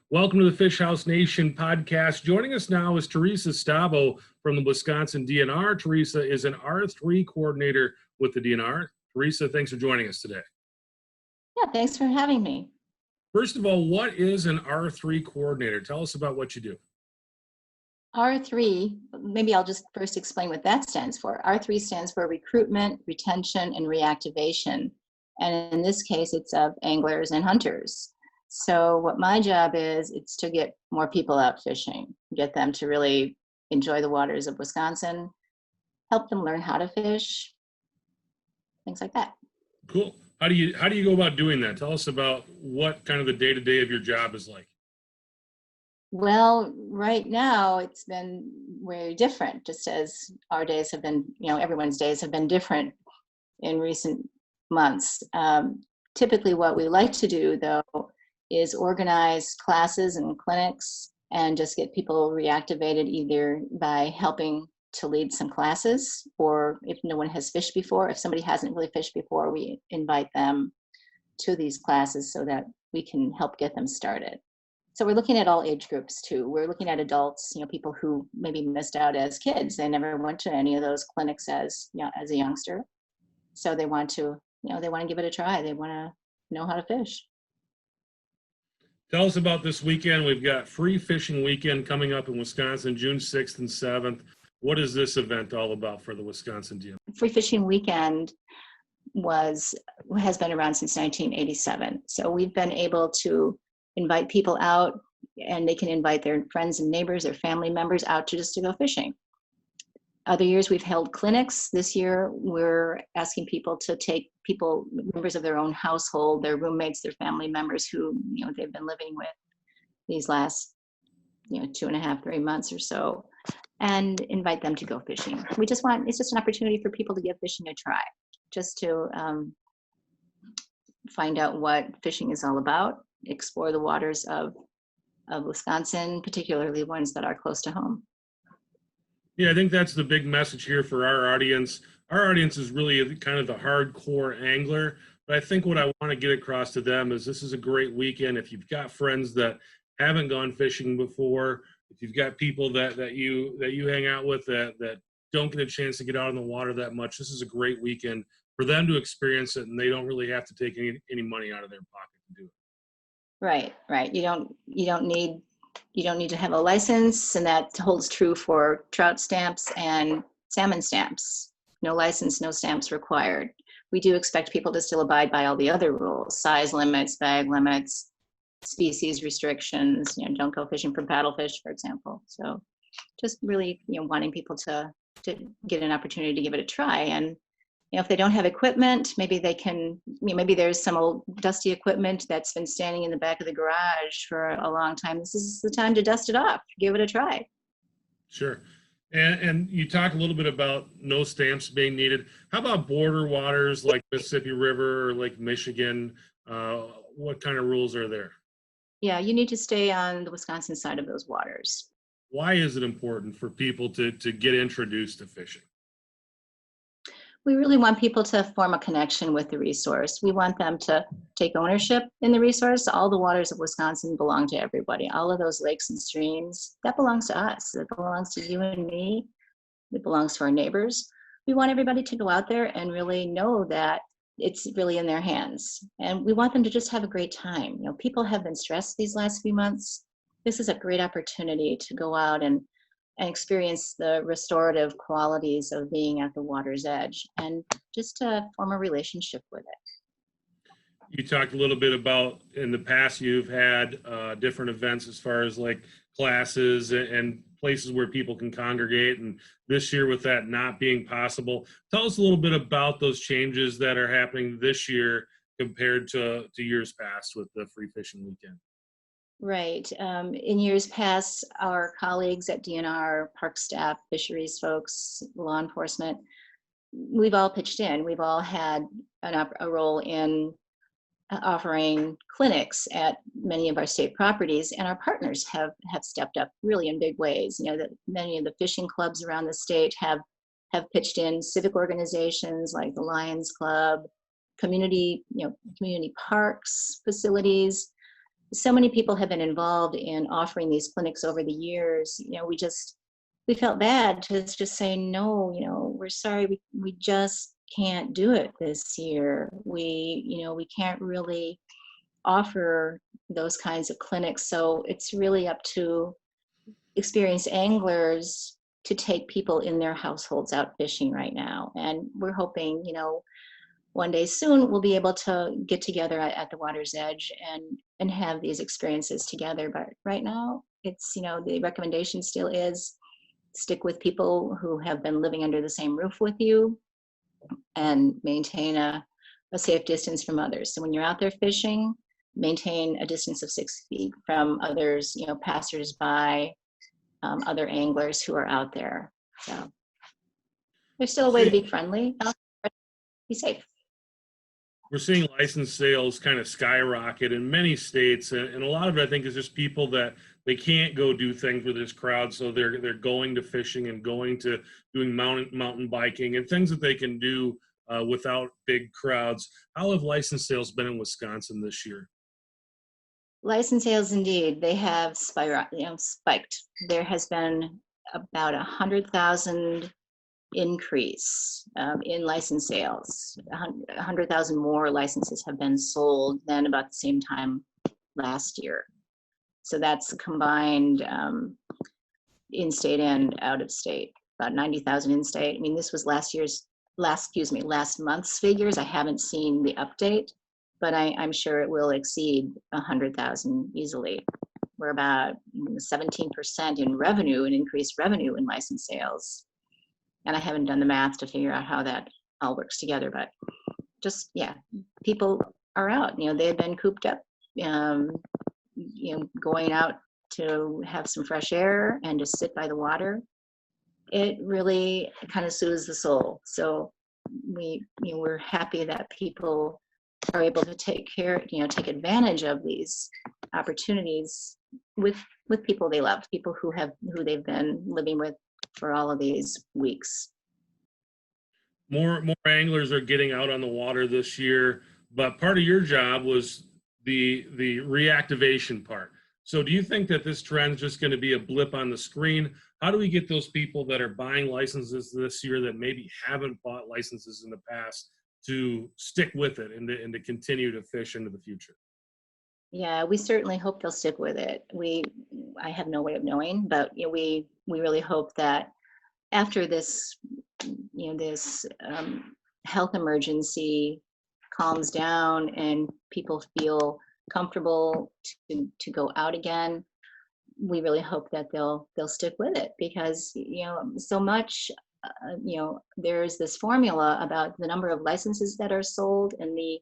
Welcome to the Fish House Nation podcast. Joining us now is Teresa Stavo from the Wisconsin DNR. Teresa is an R3 coordinator with the DNR. Teresa, thanks for joining us today. Yeah, thanks for having me. First of all, what is an R3 coordinator? Tell us about what you do. R3, maybe I'll just first explain what that stands for. R3 stands for recruitment, retention, and reactivation. And in this case, it's of anglers and hunters. So what my job is, it's to get more people out fishing, get them to really enjoy the waters of Wisconsin, help them learn how to fish, things like that. Cool. How do you go about doing that? Tell us about what kind of the day-to-day of your job is like. Well, right now it's been very different, just as our days have been, everyone's days have been different in recent months. Typically what we like to do, though, is organize classes and clinics and just get people reactivated either by helping to lead some classes, or if no one has fished before, if somebody hasn't really fished before, we invite them to these classes so that we can help get them started. So we're looking at all age groups too. We're looking at adults, people who maybe missed out as kids. They never went to any of those clinics as a youngster. So they want to, they want to give it a try. They want to know how to fish. Tell us about this weekend. We've got Free Fishing Weekend coming up in Wisconsin, June 6th and 7th. What is this event all about for the Wisconsin DNR? Free Fishing Weekend has been around since 1987. So we've been able to invite people out, and they can invite their friends and neighbors, their family members out to go fishing. Other years we've held clinics. This year we're asking people to take members of their own household, their roommates, their family members who they've been living with these last 2.5, 3 months or so, and invite them to go fishing. It's just an opportunity for people to give fishing a try, just to find out what fishing is all about, explore the waters of Wisconsin, particularly ones that are close to home. Yeah, I think that's the big message here for our audience. Our audience is really kind of the hardcore angler, but I think what I want to get across to them is this is a great weekend. If you've got friends that haven't gone fishing before, if you've got people that you hang out with that don't get a chance to get out on the water that much, this is a great weekend for them to experience it, and they don't really have to take any money out of their pocket to do it. Right. You don't need to have a license, and that holds true for trout stamps and salmon stamps. No license, no stamps required. We do expect people to still abide by all the other rules: size limits, bag limits, species restrictions. Don't go fishing for paddlefish, for example. So, just really, wanting people to get an opportunity to give it a try. And if they don't have equipment, maybe they can, maybe there's some old dusty equipment that's been standing in the back of the garage for a long time. This is the time to dust it off, give it a try. Sure. And you talked a little bit about no stamps being needed. How about border waters like Mississippi River or Lake Michigan? What kind of rules are there? Yeah, you need to stay on the Wisconsin side of those waters. Why is it important for people to get introduced to fishing? We really want people to form a connection with the resource. We want them to take ownership in the resource. All the waters of Wisconsin belong to everybody. All of those lakes and streams, that belongs to us. It belongs to you and me. It belongs to our neighbors. We want everybody to go out there and really know that it's really in their hands. And we want them to just have a great time. People have been stressed these last few months. This is a great opportunity to go out and experience the restorative qualities of being at the water's edge, and just to form a relationship with it. You talked a little bit about in the past you've had different events as far as like classes and places where people can congregate, and this year with that not being possible, tell us a little bit about those changes that are happening this year compared to years past with the Free Fishing Weekend. Right. In years past, our colleagues at DNR, park staff, fisheries folks, law enforcement, we've all pitched in. We've all had a role in offering clinics at many of our state properties, and our partners have stepped up really in big ways. That many of the fishing clubs around the state have pitched in, civic organizations like the Lions Club, community parks, facilities. so many people have been involved in offering these clinics over the years. We felt bad to just say, no, we're sorry, we just can't do it this year. We can't really offer those kinds of clinics. So it's really up to experienced anglers to take people in their households out fishing right now. And we're hoping, one day soon we'll be able to get together at the water's edge and have these experiences together. But right now, it's, the recommendation still is stick with people who have been living under the same roof with you and maintain a safe distance from others. So when you're out there fishing, maintain a distance of 6 feet from others, passersby, other anglers who are out there. So there's still a way to be friendly, be safe. We're seeing license sales kind of skyrocket in many states, and a lot of it, I think, is just people that they can't go do things with this crowd, so they're going to fishing and going to doing mountain biking and things that they can do without big crowds. How have license sales been in Wisconsin this year? License sales, indeed, they have spiked. There has been about 100,000 increase in license sales. 100,000 more licenses have been sold than about the same time last year. So that's combined in-state and out-of-state. About 90,000 in-state. I mean, this was last month's figures. I haven't seen the update, but I'm sure it will exceed 100,000 easily. We're about 17% in revenue, in increased revenue in license sales. And I haven't done the math to figure out how that all works together, but just, people are out. They've been cooped up, going out to have some fresh air and just sit by the water. It really kind of soothes the soul. So we're happy that people are able to take advantage of these opportunities with people they love, people who they've been living with for all of these weeks. More anglers are getting out on the water this year, but part of your job was the reactivation part. So do you think that this trend is just going to be a blip on the screen? How do we get those people that are buying licenses this year that maybe haven't bought licenses in the past to stick with it and to continue to fish into the future? Yeah, we certainly hope they'll stick with it. I have no way of knowing, but we really hope that after this, this health emergency calms down and people feel comfortable to go out again, we really hope that they'll stick with it, because so much there's this formula about the number of licenses that are sold and the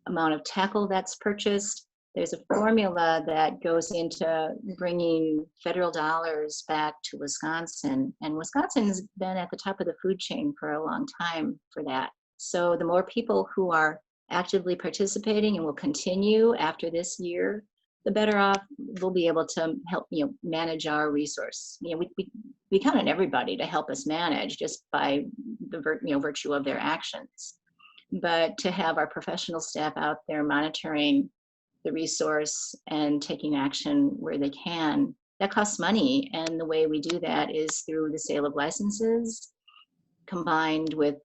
amount of tackle that's purchased. There's a formula that goes into bringing federal dollars back to Wisconsin, and Wisconsin's been at the top of the food chain for a long time for that. So the more people who are actively participating and will continue after this year, the better off we'll be able to help manage our resource. We count on everybody to help us manage just by the virtue of their actions. But to have our professional staff out there monitoring the resource and taking action where they can, that costs money. And the way we do that is through the sale of licenses combined with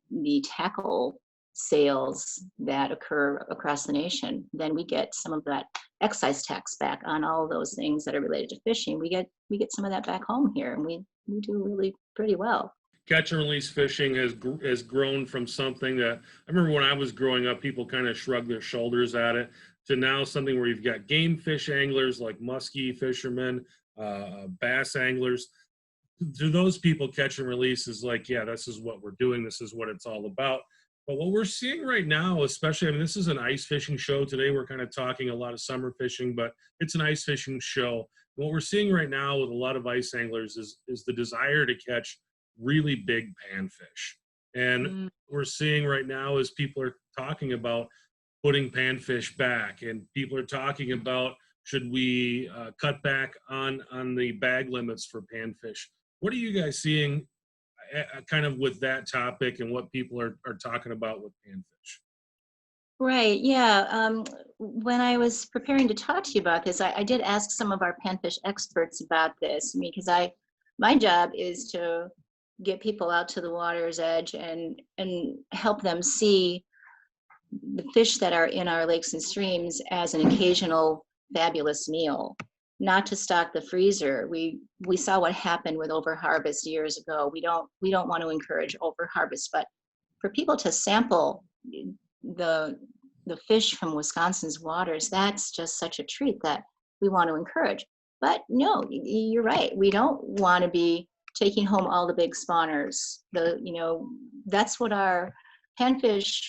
the tackle sales that occur across the nation. Then we get some of that excise tax back on all those things that are related to fishing. We get some of that back home here, and we do really pretty well. Catch and release fishing has grown from something that I remember when I was growing up, people kind of shrugged their shoulders at it, to now something where you've got game fish anglers like muskie fishermen, bass anglers. To those people, catch and release is like, yeah, this is what we're doing. This is what it's all about. But what we're seeing right now, especially, I mean, this is an ice fishing show today. We're kind of talking a lot of summer fishing, but it's an ice fishing show. What we're seeing right now with a lot of ice anglers is the desire to catch really big panfish. And we're seeing right now is people are talking about putting panfish back, and people are talking about, should we cut back on the bag limits for panfish? What are you guys seeing kind of with that topic and what people are talking about with panfish? Right, yeah. When I was preparing to talk to you about this, I did ask some of our panfish experts about this, because my job is to get people out to the water's edge and help them see the fish that are in our lakes and streams as an occasional fabulous meal, not to stock the freezer. We saw what happened with overharvest years ago. We don't want to encourage overharvest, but for people to sample the the fish from Wisconsin's waters, that's just such a treat that we want to encourage. But no, you're right. We don't want to be taking home all the big spawners. That's what our panfish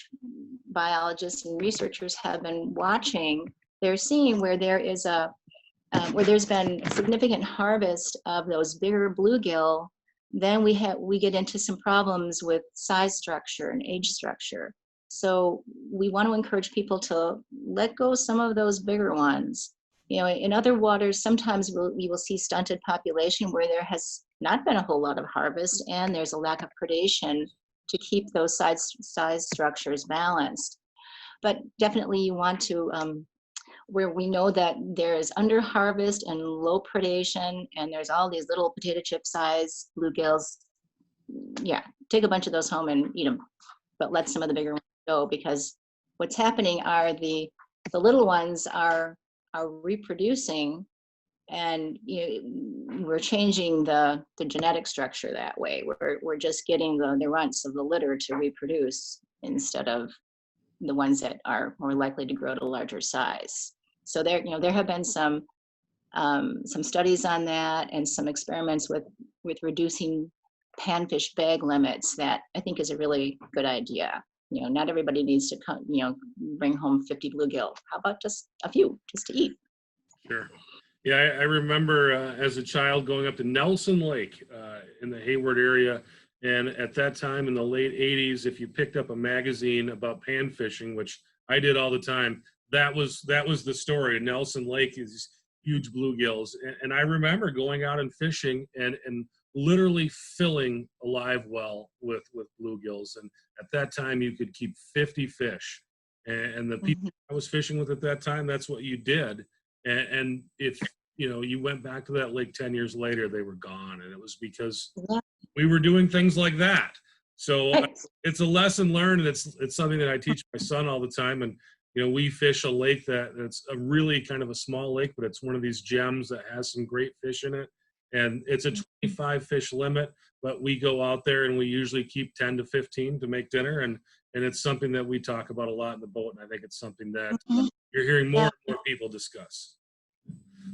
biologists and researchers have been watching. They're seeing where where there's been significant harvest of those bigger bluegill, then we get into some problems with size structure and age structure. So we want to encourage people to let go some of those bigger ones. In other waters, sometimes we will see stunted population where there has not been a whole lot of harvest and there's a lack of predation to keep those size structures balanced. But definitely you want to, where we know that there is under harvest and low predation and there's all these little potato chip size bluegills, yeah, take a bunch of those home and eat them, but let some of the bigger ones go, because what's happening are the little ones are reproducing, and we're changing the genetic structure that way. We're just getting the runts of the litter to reproduce instead of the ones that are more likely to grow to larger size. So there have been some studies on that and some experiments with reducing panfish bag limits that I think is a really good idea. Not everybody needs to come, bring home 50 bluegill. How about just a few, just to eat? Sure. Yeah, I remember as a child going up to Nelson Lake in the Hayward area. And at that time in the late 80s, if you picked up a magazine about pan fishing, which I did all the time, that was the story. Nelson Lake is huge bluegills. And I remember going out and fishing and literally filling a live well with bluegills. And at that time, you could keep 50 fish. And the people I was fishing with at that time, that's what you did. And if you went back to that lake 10 years later, they were gone. And it was because we were doing things like that. So it's a lesson learned, and it's something that I teach my son all the time. And we fish a lake that's a really kind of a small lake, but it's one of these gems that has some great fish in it. And it's a 25 fish limit, but we go out there and we usually keep 10 to 15 to make dinner. And it's something that we talk about a lot in the boat. And I think it's something that you're hearing more and more people discuss.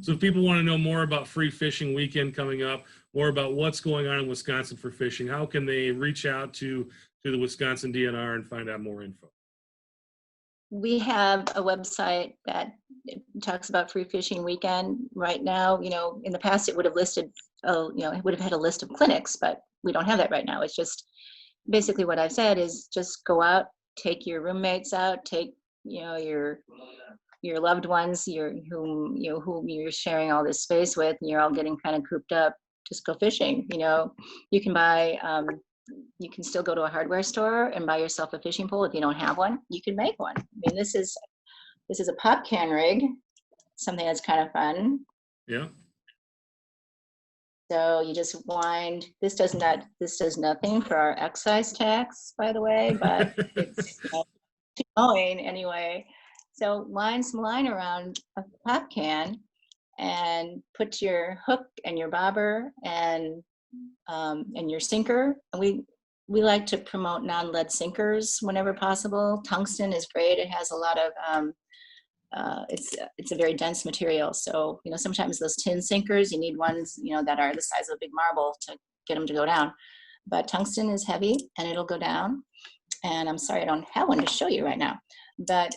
So if people want to know more about Free Fishing Weekend coming up, more about what's going on in Wisconsin for fishing, how can they reach out to the Wisconsin DNR and find out more info? We have a website that talks about Free Fishing Weekend right now. In the past it would have listed, it would have had a list of clinics, but we don't have that right now. It's just basically what I've said is just go out, take your roommates out, take your loved ones, whom you're sharing all this space with, and you're all getting kind of cooped up. Just go fishing. You can buy. You can still go to a hardware store and buy yourself a fishing pole. If you don't have one, you can make one. I mean, this is a pop can rig, something that's kind of fun. Yeah. So you just wind. This does nothing for our excise tax, by the way, but it's going anyway. So wind some line around a pop can and put your hook and your bobber and your sinker. And we like to promote non-lead sinkers whenever possible. Tungsten is great. It has a lot of it's a very dense material. So sometimes those tin sinkers, you need ones that are the size of a big marble to get them to go down. But tungsten is heavy and it'll go down. And I'm sorry I don't have one to show you right now. But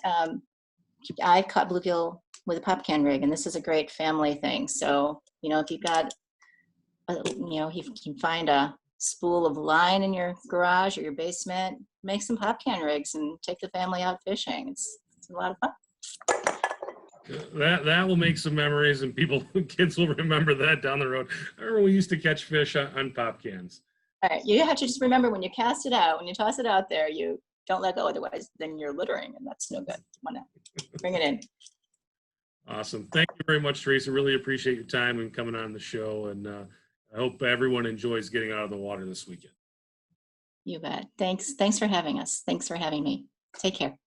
I caught bluegill with a pop can rig, and this is a great family thing. So if you've got if you can find a spool of line in your garage or your basement, make some pop can rigs and take the family out fishing. It's a lot of fun. That will make some memories, and kids will remember that down the road. I remember we used to catch fish on pop cans. All right, you have to just remember when you cast it out, when you toss it out there, you don't let go, otherwise then you're littering and that's no good. Want to bring it in. Awesome. Thank you very much, Teresa. Really appreciate your time and coming on the show. And I hope everyone enjoys getting out of the water this weekend. You bet. Thanks for having us. Thanks for having me. Take care.